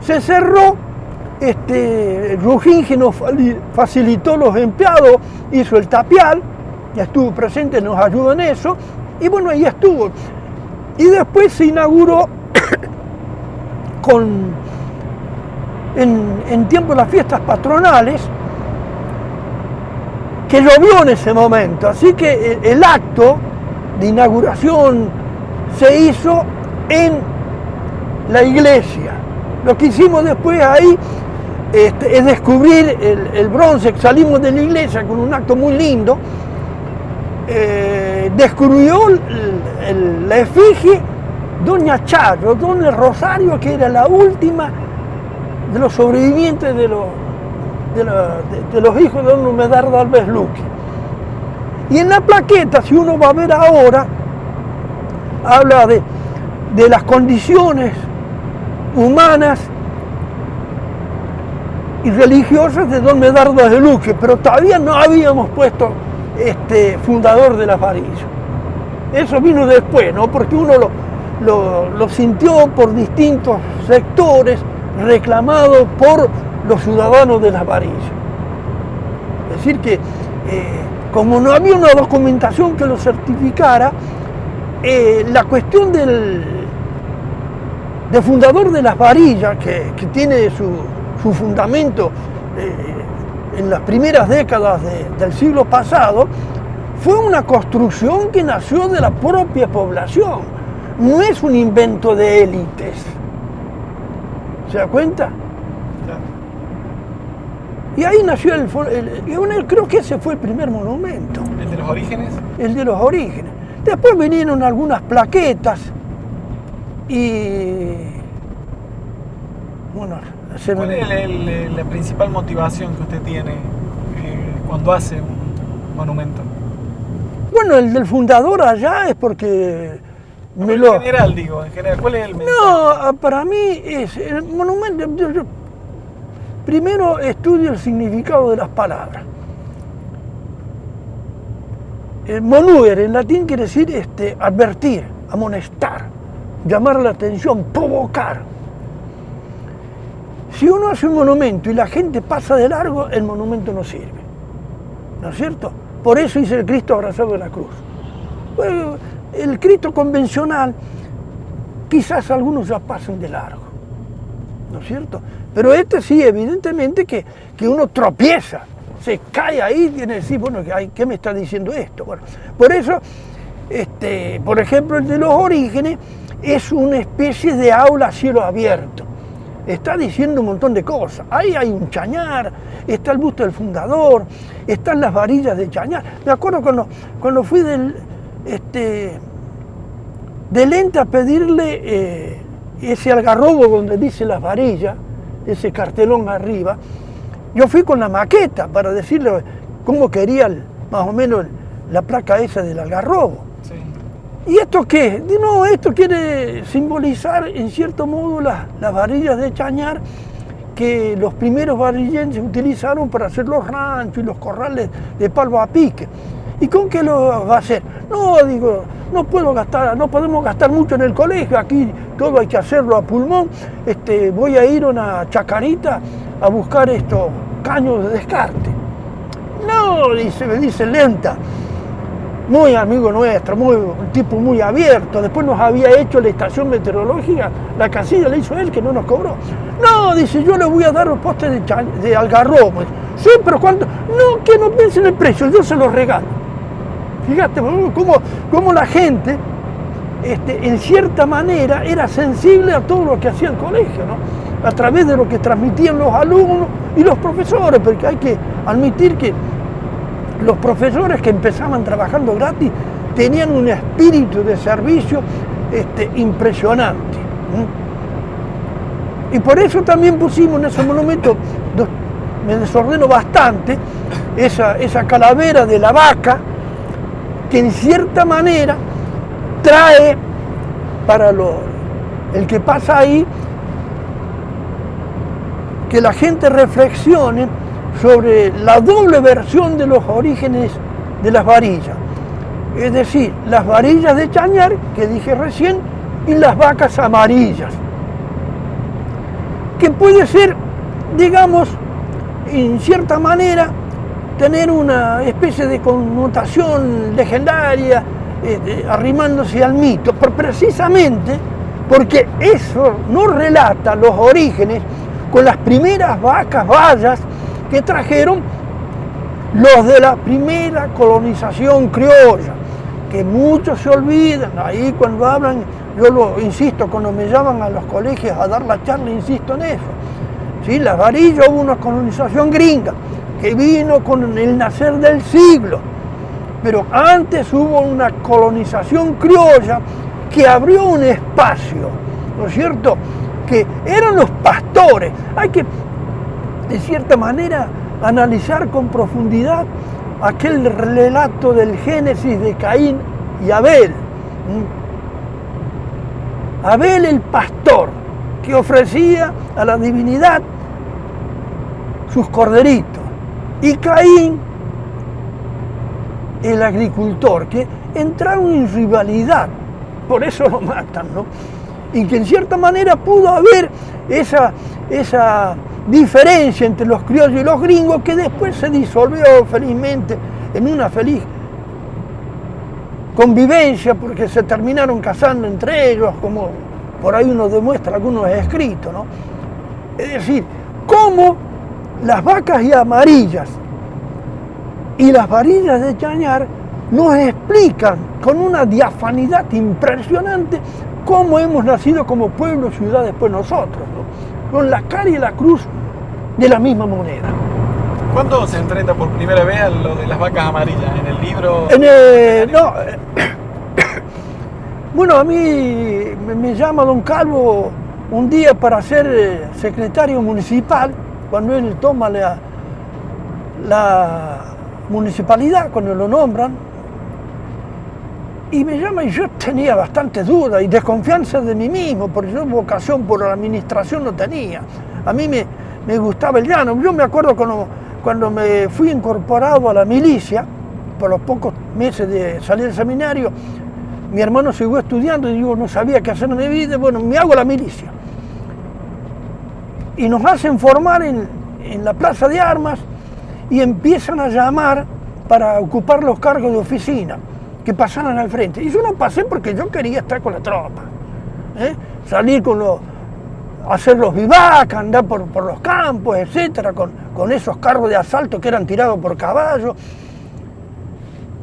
Se cerró, Rujinji nos facilitó los empleados, hizo el tapial, ya estuvo presente, nos ayudó en eso, y bueno, ahí estuvo. Y después se inauguró en tiempo de las fiestas patronales, que llovió en ese momento, así que el acto de inauguración se hizo en la iglesia. Lo que hicimos después ahí es descubrir el bronce. Salimos de la iglesia con un acto muy lindo. Descubrió la efigie Doña Chayo, Doña Rosario, que era la última de los sobrevivientes de los hijos de don Medardo Alves Luque. Y en la plaqueta, si uno va a ver ahora, habla de las condiciones humanas y religiosas de don Medardo Alves Luque, pero todavía no habíamos puesto fundador de las varillas. Eso vino después, ¿no? Porque uno lo sintió por distintos sectores, reclamado por los ciudadanos de las varillas. Es decir que, como no había una documentación que lo certificara, la cuestión del fundador de las varillas, que tiene su fundamento en las primeras décadas del siglo pasado, fue una construcción que nació de la propia población. No es un invento de élites. ¿Se da cuenta? Y ahí nació creo que ese fue el primer monumento. ¿El de los orígenes? El de los orígenes. Después vinieron algunas plaquetas y... bueno... ¿Cuál es la principal motivación que usted tiene cuando hace un monumento? Bueno, el del fundador allá es porque... En general, ¿cuál es el mensaje? No, para mí es el monumento... Yo primero estudio el significado de las palabras. Monuere en latín quiere decir advertir, amonestar, llamar la atención, provocar. Si uno hace un monumento y la gente pasa de largo, el monumento no sirve. ¿No es cierto? Por eso hice el Cristo abrazado de la cruz. Bueno, el Cristo convencional, quizás algunos ya pasen de largo. ¿No es cierto? Pero sí, evidentemente que uno tropieza, se cae ahí y tiene que decir, bueno, ¿qué me está diciendo esto? Bueno, por eso, por ejemplo, el de los orígenes es una especie de aula a cielo abierto. Está diciendo un montón de cosas. Ahí hay un chañar, está el busto del fundador, están las varillas de chañar. Me acuerdo cuando fui del Ente a pedirle ese algarrobo donde dice las varillas, ese cartelón arriba, yo fui con la maqueta para decirle cómo quería más o menos la placa esa del algarrobo. Sí. ¿Y esto qué? No, esto quiere simbolizar en cierto modo las varillas de chañar que los primeros varillenses utilizaron para hacer los ranchos y los corrales de palo a pique. ¿Y con qué lo va a hacer? No, digo, no podemos gastar mucho en el colegio, aquí todo hay que hacerlo a pulmón. Voy a ir a una chacarita a buscar estos caños de descarte. No, me dice Lenta, muy amigo nuestro, un tipo muy abierto. Después nos había hecho la estación meteorológica, la casilla la hizo él, que no nos cobró. No, dice, yo le voy a dar los postes de algarrobo. Sí, pero ¿cuánto? No, que no piensen el precio, yo se los regalo. Fíjate cómo la gente, en cierta manera, era sensible a todo lo que hacía el colegio, ¿no? A través de lo que transmitían los alumnos y los profesores, porque hay que admitir que los profesores que empezaban trabajando gratis tenían un espíritu de servicio impresionante. Y por eso también pusimos en ese monumento, me desordeno bastante, esa calavera de la vaca, que en cierta manera trae para el que pasa ahí, que la gente reflexione sobre la doble versión de los orígenes de las varillas. Es decir, las varillas de chañar, que dije recién, y las vacas amarillas. Que puede ser, digamos, en cierta manera, tener una especie de connotación legendaria, arrimándose al mito, pero precisamente porque eso no relata los orígenes con las primeras vacas bayas que trajeron los de la primera colonización criolla, que muchos se olvidan, ahí cuando hablan, yo lo insisto, cuando me llaman a los colegios a dar la charla, insisto en eso. ¿Sí? Las varillas hubo una colonización gringa, que vino con el nacer del siglo, pero antes hubo una colonización criolla que abrió un espacio, ¿no es cierto?, que eran los pastores. Hay que, de cierta manera, analizar con profundidad aquel relato del Génesis de Caín y Abel. Abel el pastor, que ofrecía a la divinidad sus corderitos, y Caín el agricultor, que entraron en rivalidad, por eso lo matan, ¿no? Y que en cierta manera pudo haber esa diferencia entre los criollos y los gringos, que después se disolvió felizmente en una feliz convivencia, porque se terminaron casando entre ellos, como por ahí uno demuestra algunos escritos, ¿no? Es decir, cómo las vacas y amarillas y las varillas de Chañar nos explican con una diafanidad impresionante cómo hemos nacido como pueblo, ciudad, después nosotros, ¿no? Con la cara y la cruz de la misma moneda. ¿Cuándo se enfrenta por primera vez a lo de las vacas amarillas? ¿En el libro? Bueno, a mí me llama don Calvo un día para ser secretario municipal, cuando él toma la municipalidad, cuando lo nombran, y me llama, y yo tenía bastantes dudas y desconfianza de mí mismo, porque yo vocación por la administración no tenía. A mí me gustaba el llano. Yo me acuerdo cuando me fui incorporado a la milicia, por los pocos meses de salir del seminario, mi hermano siguió estudiando y yo no sabía qué hacer en mi vida. Bueno, me hago la milicia. Y nos hacen formar en la plaza de armas y empiezan a llamar para ocupar los cargos de oficina, que pasaran al frente. Y yo no pasé porque yo quería estar con la tropa, salir hacer los vivac, andar por los campos, etcétera, con esos carros de asalto que eran tirados por caballos.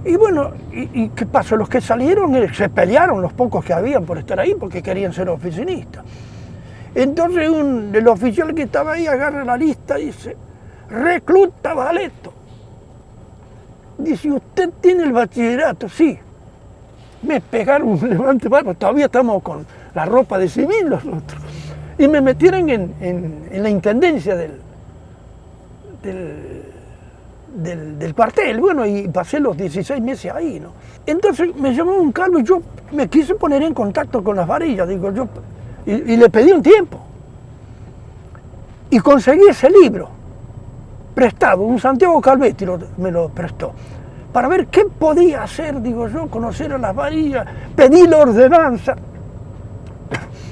Y bueno, ¿y qué pasó? Los que salieron se pelearon, los pocos que habían, por estar ahí, porque querían ser oficinistas. Entonces el oficial que estaba ahí agarra la lista y dice: recluta Valeto. Dice: ¿usted tiene el bachillerato? Sí. Me pegaron un levante mano, todavía estamos con la ropa de civil nosotros. Y me metieron en la intendencia del cuartel, bueno, y pasé los 16 meses ahí, ¿no? Entonces me llamó un Carlos y yo me quise poner en contacto con las varillas, digo yo, y le pedí un tiempo. Y conseguí ese libro prestado, un Santiago Calvetti me lo prestó, para ver qué podía hacer, digo yo, conocer a las varillas, pedí la ordenanza,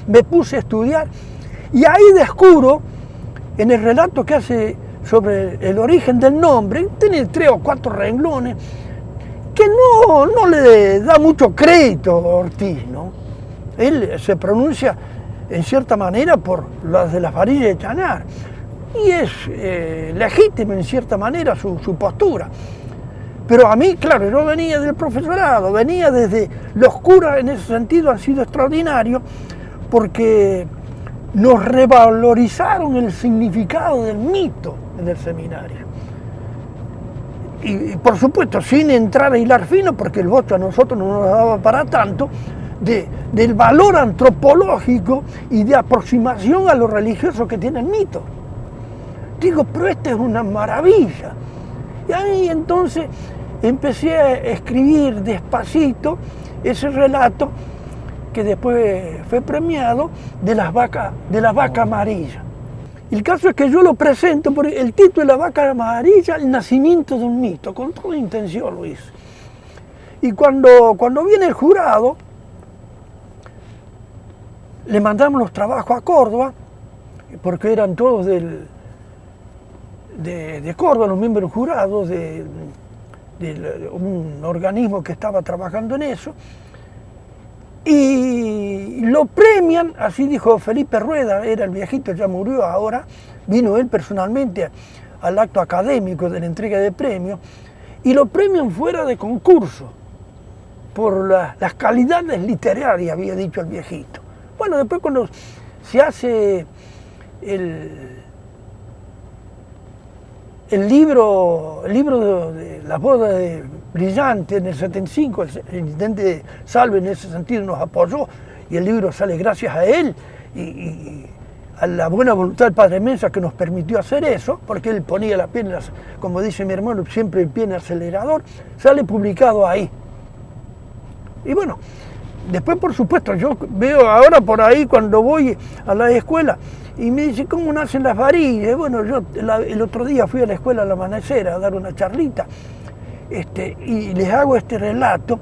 me puse a estudiar, y ahí descubro, en el relato que hace sobre el origen del nombre, tiene 3 o 4 renglones, que no le da mucho crédito a Ortiz, ¿no? Él se pronuncia en cierta manera por las de las varillas de Chañar, y es legítimo en cierta manera su postura. Pero a mí, claro, yo venía del profesorado, venía desde los curas, en ese sentido han sido extraordinarios, porque nos revalorizaron el significado del mito en el seminario. Y por supuesto, sin entrar a hilar fino, porque el voto a nosotros no nos daba para tanto, del valor antropológico y de aproximación a lo religioso que tiene el mito. Digo, pero esta es una maravilla. Y ahí entonces empecé a escribir despacito ese relato que después fue premiado de la vaca amarilla. El caso es que yo lo presento por el título de La vaca amarilla, el nacimiento de un mito, con toda intención lo hice. Y cuando viene el jurado, le mandamos los trabajos a Córdoba, porque eran todos de Córdoba, los miembros jurados de un organismo que estaba trabajando en eso, y lo premian, así dijo Felipe Rueda, era el viejito, ya murió ahora, vino él personalmente al acto académico de la entrega de premios, y lo premian fuera de concurso. por las calidades literarias, había dicho el viejito. Bueno, después cuando se hace el libro de la boda de Brillante en el 75, el intendente Salve en ese sentido nos apoyó y el libro sale gracias a él y a la buena voluntad del padre Mesa que nos permitió hacer eso, porque él ponía la pie, como dice mi hermano, siempre el pie en el acelerador, sale publicado ahí. Y bueno, después por supuesto yo veo ahora por ahí cuando voy a la escuela y me dice cómo nacen las varillas. Bueno, yo el otro día fui a la escuela al amanecer a dar una charlita y les hago este relato.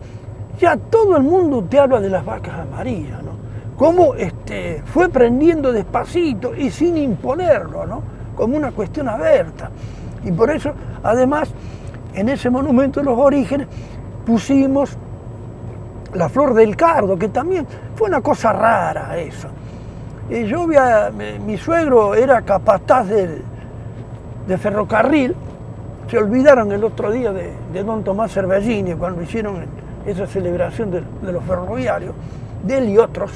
Ya todo el mundo te habla de las vacas amarillas, ¿no? Cómo fue prendiendo despacito y sin imponerlo, ¿no? Como una cuestión abierta. Y por eso, además, en ese monumento de los orígenes pusimos la flor del cardo, que también fue una cosa rara eso. Mi suegro era capataz de ferrocarril, se olvidaron el otro día de don Tomás Cervellini cuando hicieron esa celebración de los ferroviarios, de él y otros,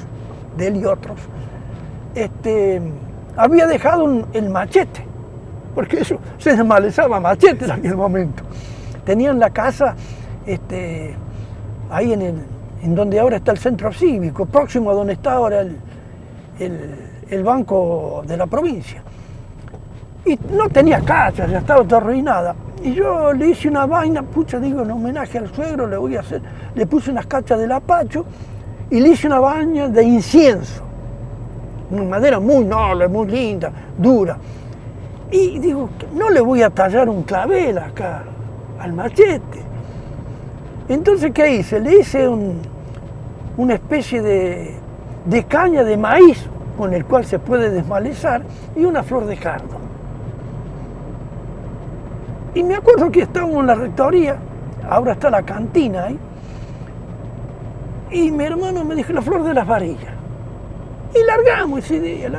había dejado el machete, porque eso se desmalezaba machete en aquel momento. Tenían la casa ahí en donde ahora está el centro cívico, próximo a donde está ahora el banco de la provincia. Y no tenía casa, ya estaba toda arruinada. Y yo le hice una vaina, digo, en homenaje al suegro le puse unas cachas del apacho y le hice una vaina de incienso. Una madera muy noble, muy linda, dura. Y digo, no le voy a tallar un clavel acá al machete. Entonces, ¿qué hice? Le hice una especie de caña de maíz con el cual se puede desmalezar y una flor de cardo. Y me acuerdo que estábamos en la rectoría, ahora está la cantina ahí, y mi hermano me dijo la flor de las varillas. Y largamos esa idea,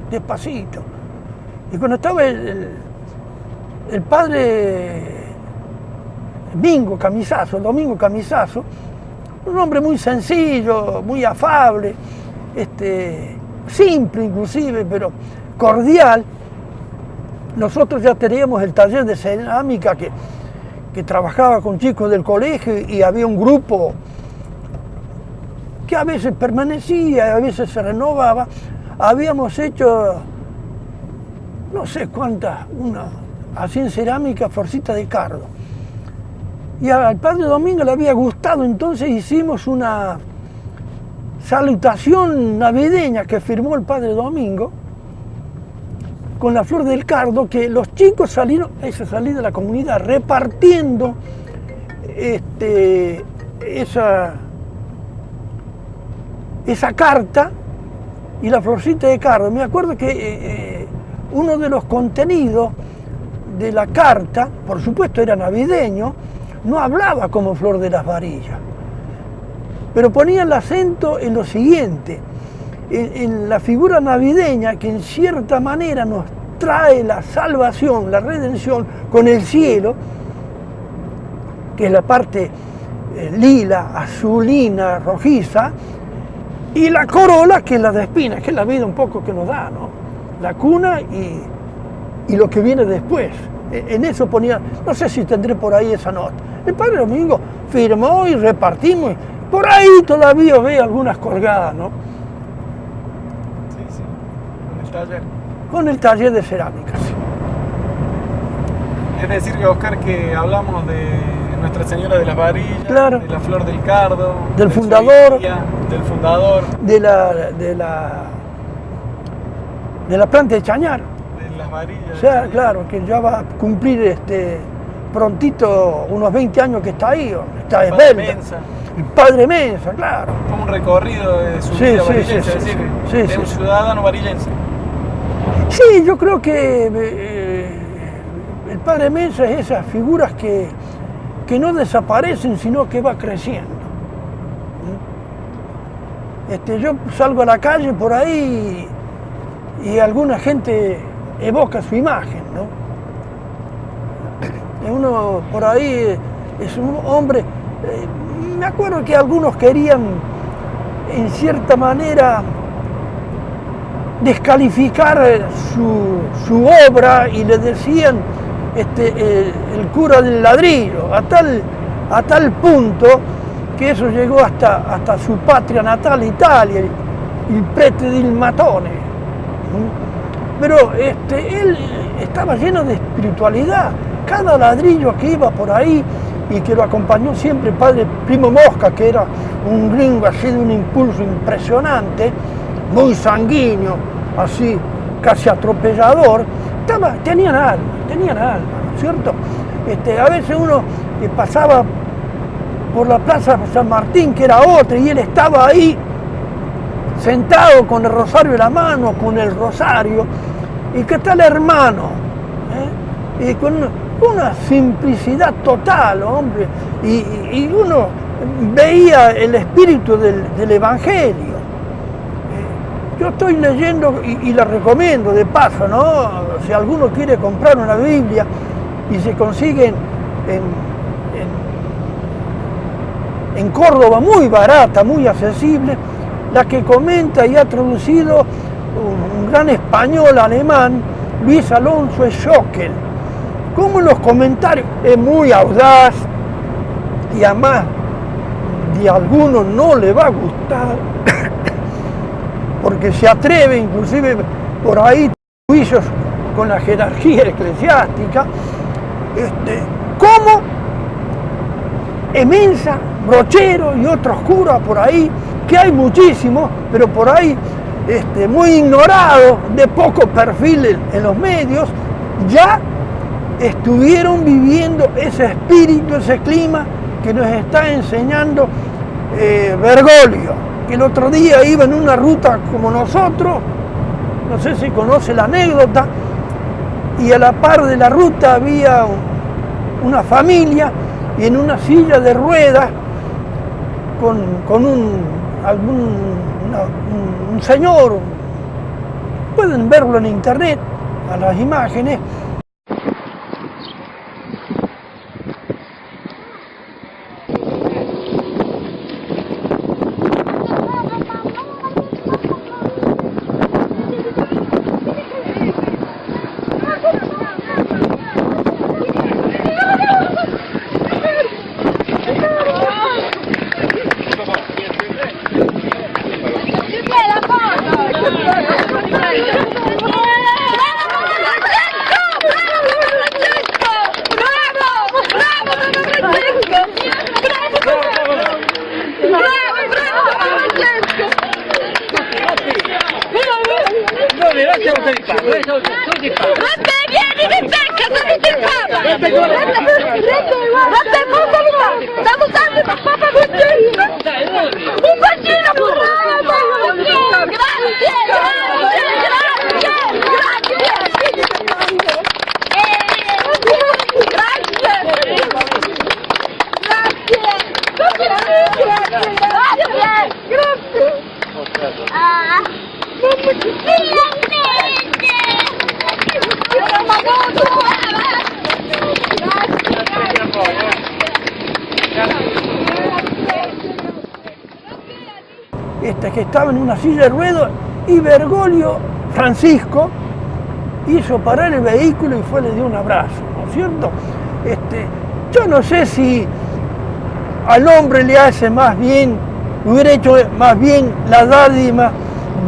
despacito. Y cuando estaba el padre Domingo Camisazo, un hombre muy sencillo, muy afable, simple inclusive, pero cordial. Nosotros ya teníamos el taller de cerámica que trabajaba con chicos del colegio y había un grupo que a veces permanecía, a veces se renovaba. Habíamos hecho, no sé cuántas, así en cerámica, florcita de cardo. Y al padre Domingo le había gustado, entonces hicimos una salutación navideña que firmó el padre Domingo con la flor del cardo, que los chicos salieron de la comunidad repartiendo esa carta y la florcita de cardo. Me acuerdo que uno de los contenidos de la carta, por supuesto era navideño, no hablaba como Flor de las Varillas, pero ponía el acento en lo siguiente, en la figura navideña que en cierta manera nos trae la salvación, la redención con el cielo, que es la parte lila, azulina, rojiza, y la corola, que es la de espinas, que es la vida un poco que nos da, ¿no? La cuna y lo que viene después. En eso ponía, no sé si tendré por ahí esa nota. El padre Domingo firmó y repartimos. Por ahí todavía veo algunas colgadas, ¿no? Sí, con el taller. Con el taller de cerámica, sí. Es decir, Oscar, que hablamos de Nuestra Señora de las Varillas, claro, de la Flor del Cardo, del fundador, del fundador, de la planta de Chañar. de las varillas. O sea, claro, que ya va a cumplir prontito unos 20 años que está ahí, está esbelta. El padre Mensa, claro. Como un recorrido de su vida varillense, sí, es decir, sí, de un ciudadano varillense. Sí, yo creo que el padre Mensa es esas figuras que no desaparecen, sino que va creciendo. Yo salgo a la calle por ahí y alguna gente evoca su imagen, ¿no? Uno por ahí es un hombre Me acuerdo que algunos querían, en cierta manera, descalificar su obra y le decían el cura del ladrillo, a tal punto que eso llegó hasta su patria natal, Italia, el prete del Matone. Pero él estaba lleno de espiritualidad. Cada ladrillo que iba por ahí y que lo acompañó siempre el padre Primo Mosca, que era un gringo así de un impulso impresionante, muy sanguíneo, así casi atropellador, tenían alma, ¿no es cierto? A veces uno pasaba por la Plaza San Martín, que era otra, y él estaba ahí sentado con el rosario en la mano, con el rosario, y ¿qué tal, hermano? Y con una simplicidad total, hombre, y uno veía el espíritu del Evangelio. Yo estoy leyendo, y la recomiendo de paso, ¿no? Si alguno quiere comprar una Biblia y se consigue en Córdoba muy barata, muy accesible, la que comenta y ha traducido un gran español alemán, Luis Alonso Schockel. Como en los comentarios es muy audaz y además de algunos no le va a gustar porque se atreve, inclusive por ahí juicios con la jerarquía eclesiástica, como Emensa, Brochero y otros curas por ahí, que hay muchísimos, pero por ahí muy ignorados, de poco perfil en los medios, ya estuvieron viviendo ese espíritu, ese clima que nos está enseñando Bergoglio, que el otro día iba en una ruta como nosotros, no sé si conoce la anécdota, y a la par de la ruta había una familia y en una silla de ruedas con un señor, pueden verlo en internet, a las imágenes. Que estaba en una silla de ruedas y Bergoglio, Francisco, hizo parar el vehículo y le dio un abrazo, ¿no es cierto? Yo no sé si al hombre le hace más bien, hubiera hecho más bien la dádiva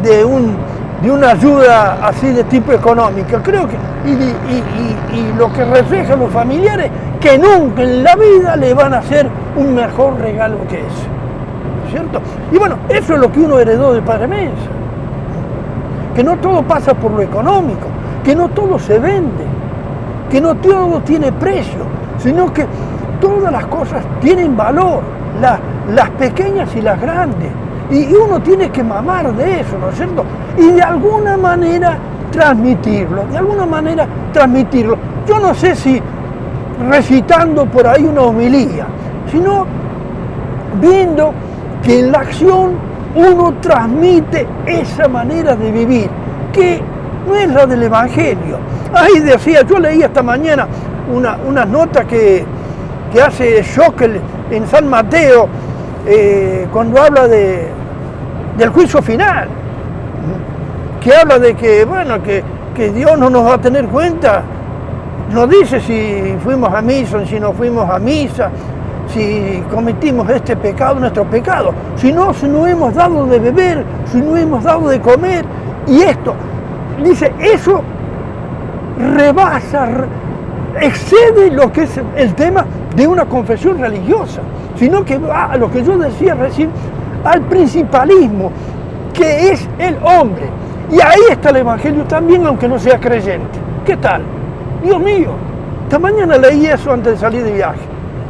de una ayuda así de tipo económica. Creo que, y lo que refleja a los familiares, que nunca en la vida le van a hacer un mejor regalo que ese. ¿Cierto? Y bueno, eso es lo que uno heredó de Padre Mesa, que no todo pasa por lo económico, que no todo se vende, que no todo tiene precio, sino que todas las cosas tienen valor, las pequeñas y las grandes, y uno tiene que mamar de eso, ¿no es cierto? Y de alguna manera transmitirlo, Yo no sé si recitando por ahí una homilía, sino viendo que en la acción uno transmite esa manera de vivir, que no es la del Evangelio. Ahí decía, yo leí esta mañana una nota que hace Schockel en San Mateo, cuando habla del juicio final, que habla de que, bueno, que Dios no nos va a tener cuenta. No dice si fuimos a misa, si no fuimos a misa, si cometimos este pecado, nuestro pecado, si no hemos dado de beber, si no hemos dado de comer. Y esto, dice, eso rebasa, excede lo que es el tema de una confesión religiosa, sino que va a lo que yo decía recién, al principalismo, que es el hombre. Y ahí está el Evangelio también, aunque no sea creyente. ¿Qué tal? Dios mío, esta mañana leí eso antes de salir de viaje.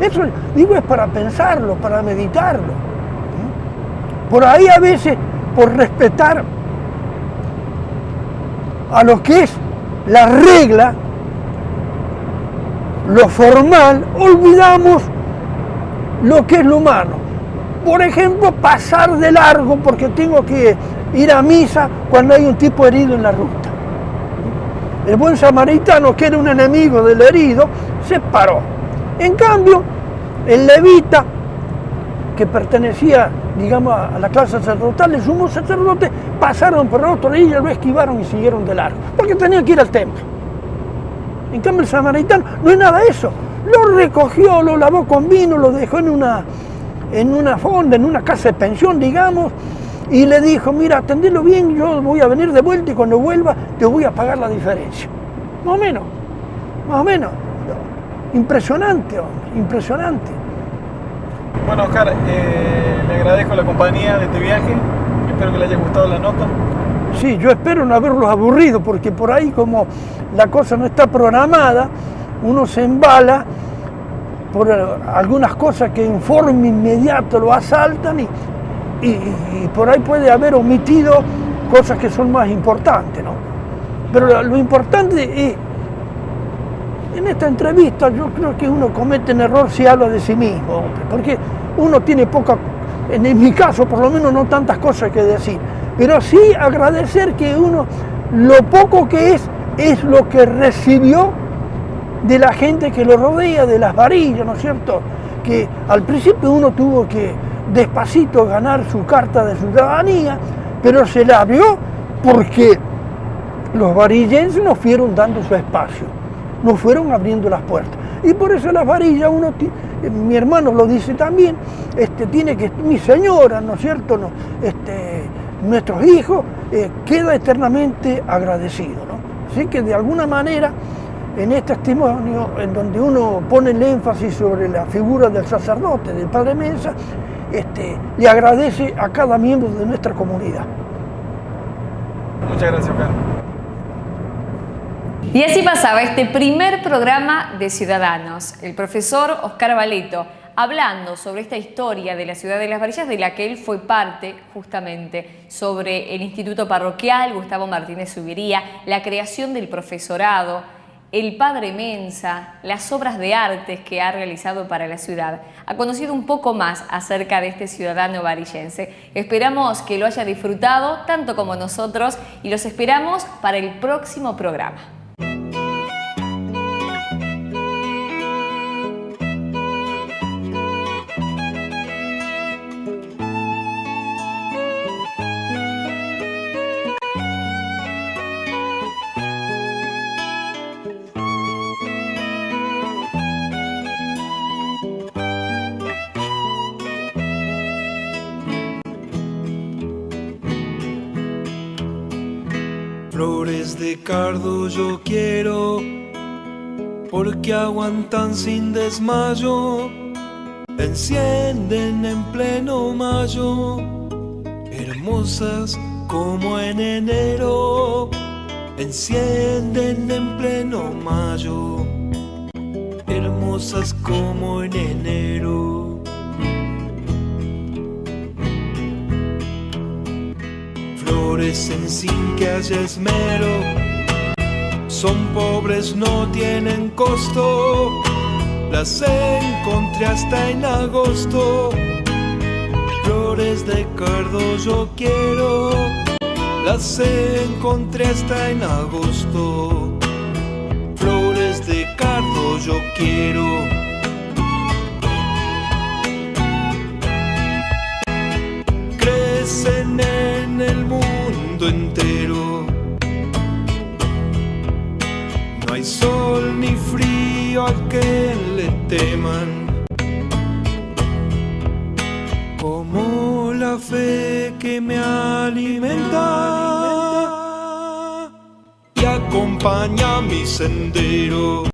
Eso, digo, es para pensarlo, para meditarlo. Por ahí a veces, por respetar a lo que es la regla, lo formal, olvidamos lo que es lo humano. Por ejemplo, pasar de largo porque tengo que ir a misa cuando hay un tipo herido en la ruta. El buen samaritano, que era un enemigo del herido, se paró. En cambio, el levita, que pertenecía, digamos, a la clase sacerdotal, el sumo sacerdote, pasaron por la otra orilla, lo esquivaron y siguieron de largo, porque tenían que ir al templo. En cambio, el samaritano no es nada de eso. Lo recogió, lo lavó con vino, lo dejó en una fonda, en una casa de pensión, digamos, y le dijo, mira, atendelo bien, yo voy a venir de vuelta y cuando vuelva te voy a pagar la diferencia. Más o menos. Impresionante, hombre, impresionante. Bueno, Oscar, le agradezco la compañía de este viaje, espero que le haya gustado la nota. Sí, yo espero no haberlos aburrido, porque por ahí como la cosa no está programada, uno se embala por algunas cosas que en forma inmediata lo asaltan y por ahí puede haber omitido cosas que son más importantes, ¿no? Pero lo importante es, en esta entrevista yo creo que uno comete un error si habla de sí mismo, hombre, porque uno tiene poca, en mi caso por lo menos no tantas cosas que decir, pero sí agradecer que uno, lo poco que es lo que recibió de la gente que lo rodea, de las varillas, ¿no es cierto? Que al principio uno tuvo que despacito ganar su carta de ciudadanía, pero se la abrió porque los varillenses nos fueron dando su espacio, nos fueron abriendo las puertas. Y por eso las varillas, mi hermano lo dice también, tiene que, mi señora, ¿no es cierto? No, nuestros hijos, queda eternamente agradecido, ¿no? Así que de alguna manera, en este testimonio, en donde uno pone el énfasis sobre la figura del sacerdote, del Padre Mensa, le agradece a cada miembro de nuestra comunidad. Muchas gracias, Oscar. Y así pasaba este primer programa de Ciudadanos, el profesor Oscar Valeto, hablando sobre esta historia de la ciudad de Las Varillas, de la que él fue parte justamente, sobre el Instituto Parroquial Gustavo Martínez Zubiría, la creación del profesorado, el Padre Mensa, las obras de artes que ha realizado para la ciudad. Ha conocido un poco más acerca de este ciudadano varillense. Esperamos que lo haya disfrutado tanto como nosotros y los esperamos para el próximo programa. Flores de cardo yo quiero, porque aguantan sin desmayo, encienden en pleno mayo, hermosas como en enero, encienden en pleno mayo, hermosas como en enero. Florecen sin que haya esmero, son pobres, no tienen costo, las encontré hasta en agosto. Flores de cardo yo quiero, las encontré hasta en agosto. Flores de cardo yo quiero. No hay sol ni frío al que le teman, como la fe que me alimenta y acompaña mi sendero.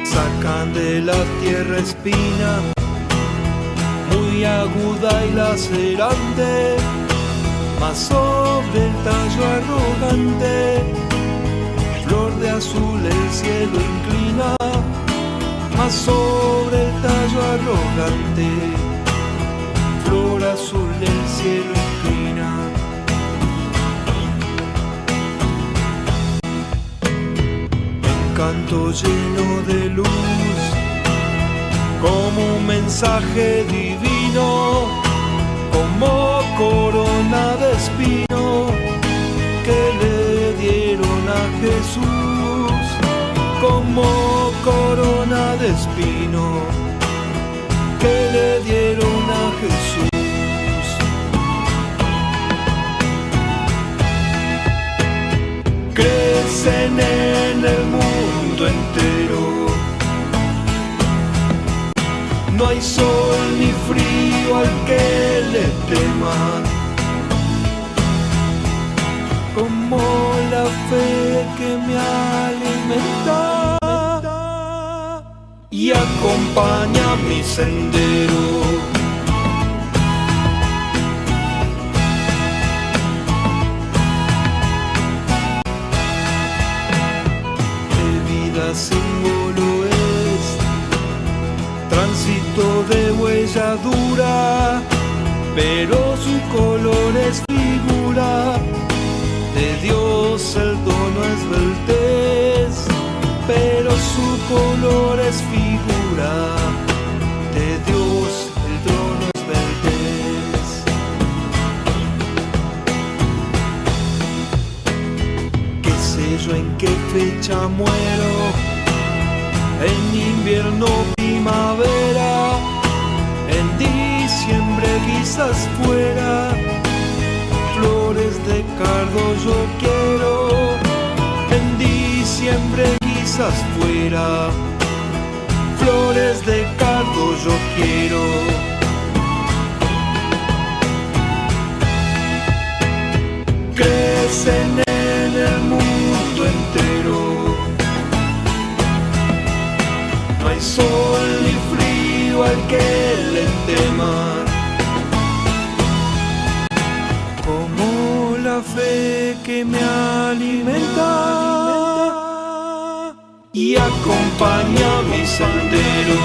Sacan de la tierra espina muy aguda y lacerante, mas sobre el tallo arrogante flor de azul el cielo inclina, mas sobre el tallo arrogante flor azul el cielo inclina. Canto lleno de luz, como un mensaje divino, como corona de espino que le dieron a Jesús, como corona de espino que le dieron a Jesús. Crecen en el mundo entero, no hay sol ni frío al que le tema, como la fe que me alimenta y acompaña mi sendero. Símbolo es tránsito de huella dura, pero su color es figura de Dios. El dono es esbeltez, pero su color es figura de Dios. El trono es esbeltez. ¿Qué sé yo en qué fecha muero? En invierno, primavera, en diciembre quizás fuera, flores de cardo yo quiero, en diciembre quizás fuera, flores de cardo yo quiero. Crecen en el mundo entero, no hay sol ni frío al que le tema, como la fe que me alimenta y acompaña mi sendero.